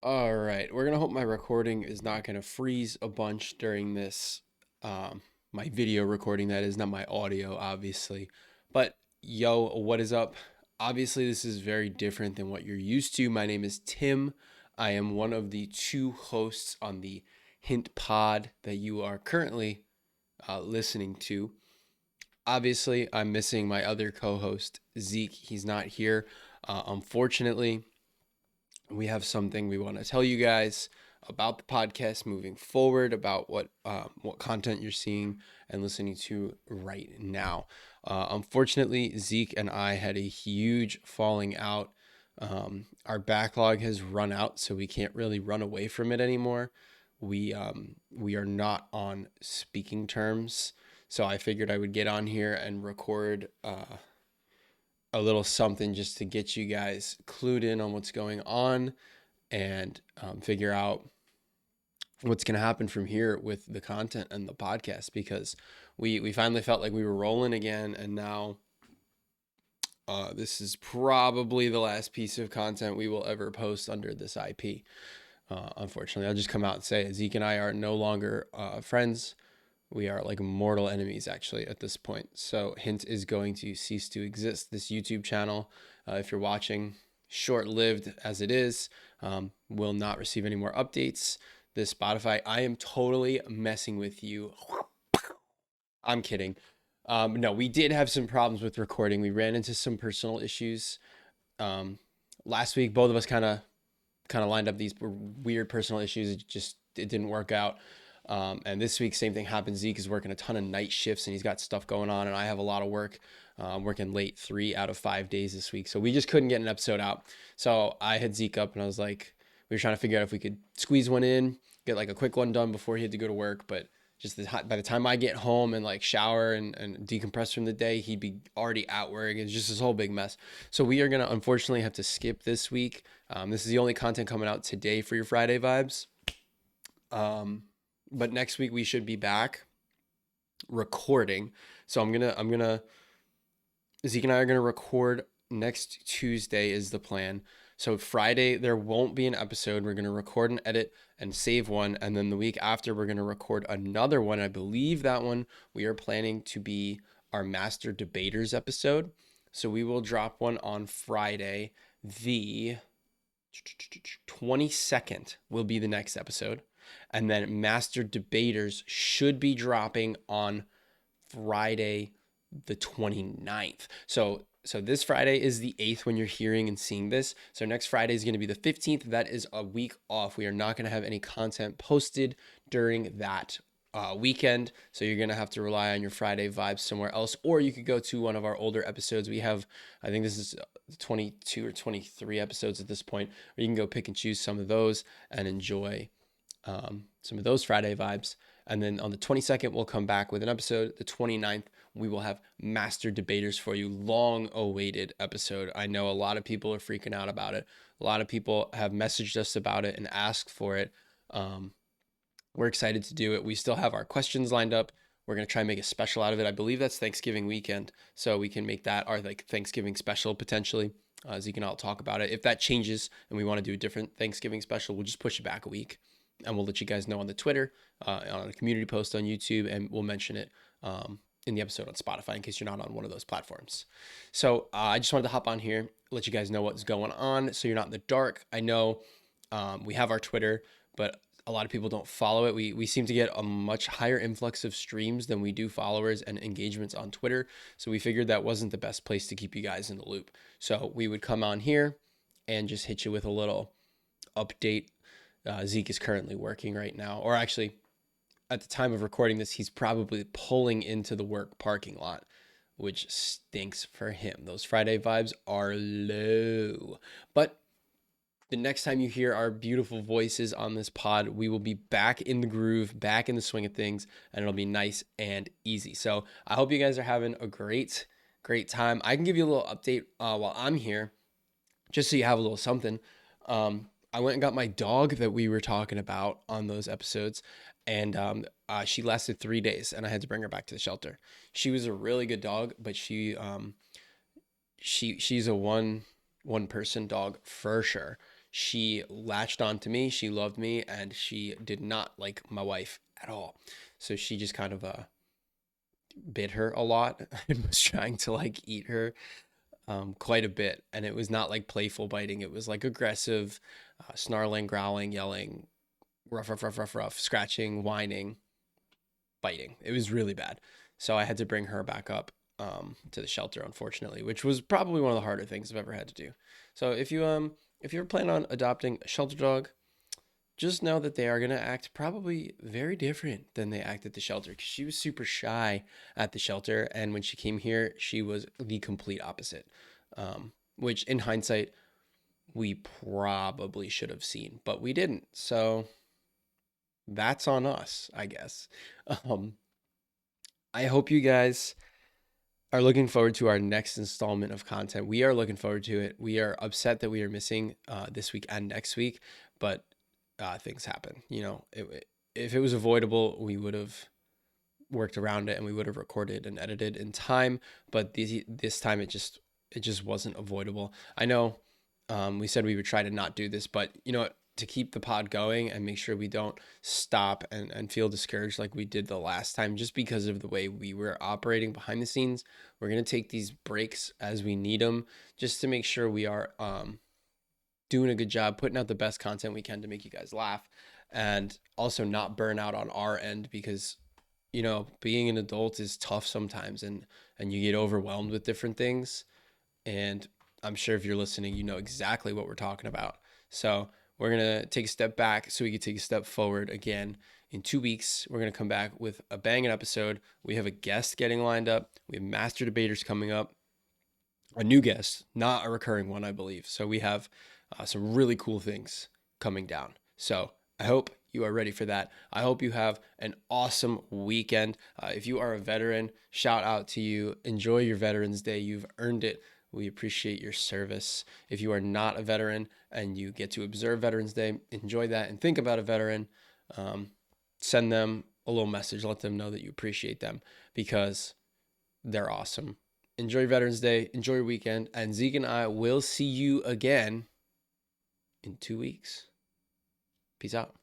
All right, we're gonna hope my recording is not gonna freeze a bunch during this, my video recording, that is, not my audio, obviously. But yo, what is up? Obviously, this is very different than what you're used to. My name is Tim. I am one of the two hosts on the Hint Pod that you are currently listening to. Obviously, I'm missing my other co-host, Zeke. He's not here. Unfortunately, we have something we want to tell you guys about the podcast moving forward, about what content you're seeing and listening to right now. Unfortunately, Zeke and I had a huge falling out. Our backlog has run out, so we can't really run away from it anymore. We are not on speaking terms, so I figured I would get on here and record a little something just to get you guys clued in on what's going on and figure out what's going to happen from here with the content and the podcast, because we finally felt like we were rolling again, and now this is probably the last piece of content we will ever post under this IP. Unfortunately, I'll just come out and say it. Zeke and I are no longer friends. We are like mortal enemies, actually, at this point. So Hint is going to cease to exist. This YouTube channel, if you're watching, short-lived as it is, will not receive any more updates. This Spotify, I am totally messing with you. I'm kidding. No, we did have some problems with recording. We ran into some personal issues. Um, Last week, both of us kind of lined up these weird personal issues. It didn't work out. And this week, same thing happened. Zeke is working a ton of night shifts and he's got stuff going on, and I have a lot of work. I'm working late 3 out of 5 days this week. So we just couldn't get an episode out. So I had Zeke up and I was like, we were trying to figure out if we could squeeze one in, get like a quick one done before he had to go to work. But by the time I get home and like shower and decompress from the day, he'd be already at work. It's just this whole big mess. So we are going to unfortunately have to skip this week. This is the only content coming out today for your Friday vibes. But next week we should be back recording. So Zeke and I are gonna record next Tuesday is the plan. So Friday there won't be an episode. We're gonna record and edit and save one, and then the week after we're gonna record another one. I believe that one we are planning to be our Master Debaters episode. So we will drop one on Friday. The 22nd will be the next episode. And then Master Debaters should be dropping on Friday the 29th. So this Friday is the 8th when you're hearing and seeing this. So next Friday is going to be the 15th. That is a week off. We are not going to have any content posted during that weekend. So you're going to have to rely on your Friday vibes somewhere else, or you could go to one of our older episodes. We have, I think this is 22 or 23 episodes at this point, where you can go pick and choose some of those and enjoy some of those Friday vibes. And then on the 22nd, we'll come back with an episode. The 29th, we will have Master Debaters for you. Long awaited episode. I know a lot of people are freaking out about it. A lot of people have messaged us about it and asked for it. We're excited to do it. We still have our questions lined up. We're going to try and make a special out of it. I believe that's Thanksgiving weekend, so we can make that our like Thanksgiving special potentially. Zeke and I'll talk about it. If that changes and we want to do a different Thanksgiving special, we'll just push it back a week, and we'll let you guys know on the Twitter, on a community post on YouTube, and we'll mention it in the episode on Spotify in case you're not on one of those platforms. So I just wanted to hop on here, let you guys know what's going on, so you're not in the dark. I know we have our Twitter, but a lot of people don't follow it. We seem to get a much higher influx of streams than we do followers and engagements on Twitter. So we figured that wasn't the best place to keep you guys in the loop. So we would come on here and just hit you with a little update. Zeke is currently working right now, or actually, at the time of recording this, he's probably pulling into the work parking lot, which stinks for him. Those Friday vibes are low. But the next time you hear our beautiful voices on this pod, we will be back in the groove, back in the swing of things, and it'll be nice and easy. So I hope you guys are having a great, great time. I can give you a little update while I'm here, just so you have a little something. I went and got my dog that we were talking about on those episodes, and she lasted 3 days, and I had to bring her back to the shelter. She was a really good dog, but she's a one person dog for sure. She latched on to me. She loved me, and she did not like my wife at all. So she just kind of bit her a lot and was trying to like eat her quite a bit. And it was not like playful biting. It was like aggressive, snarling, growling, yelling, rough, rough, rough, rough, rough, scratching, whining, biting. It was really bad. So I had to bring her back up to the shelter, unfortunately, which was probably one of the harder things I've ever had to do. So if you're planning on adopting a shelter dog, just know that they are going to act probably very different than they act at the shelter, because she was super shy at the shelter. And when she came here, she was the complete opposite, which in hindsight, we probably should have seen, but we didn't. So that's on us, I guess. Um, I hope you guys are looking forward to our next installment of content. We are looking forward to it. We are upset that we are missing this week and next week, but things happen. You know, if it was avoidable, we would have worked around it and we would have recorded and edited in time. But this time, it just wasn't avoidable. I know we said we would try to not do this, but you know what? To keep the pod going and make sure we don't stop and feel discouraged like we did the last time, just because of the way we were operating behind the scenes, we're going to take these breaks as we need them, just to make sure we are doing a good job, putting out the best content we can to make you guys laugh, and also not burn out on our end, because you know, being an adult is tough sometimes, and you get overwhelmed with different things. And I'm sure if you're listening, you know exactly what we're talking about. So we're going to take a step back so we can take a step forward again. In 2 weeks, we're going to come back with a banging episode. We have a guest getting lined up. We have master debaters coming up, a new guest, not a recurring one, I believe. So we have some really cool things coming down. So I hope you are ready for that. I hope you have an awesome weekend. If you are a veteran, shout out to you. Enjoy your Veterans Day. You've earned it. We appreciate your service. If you are not a veteran and you get to observe Veterans Day, enjoy that and think about a veteran. Send them a little message. Let them know that you appreciate them, because they're awesome. Enjoy Veterans Day. Enjoy your weekend. And Zeke and I will see you again in 2 weeks. Peace out.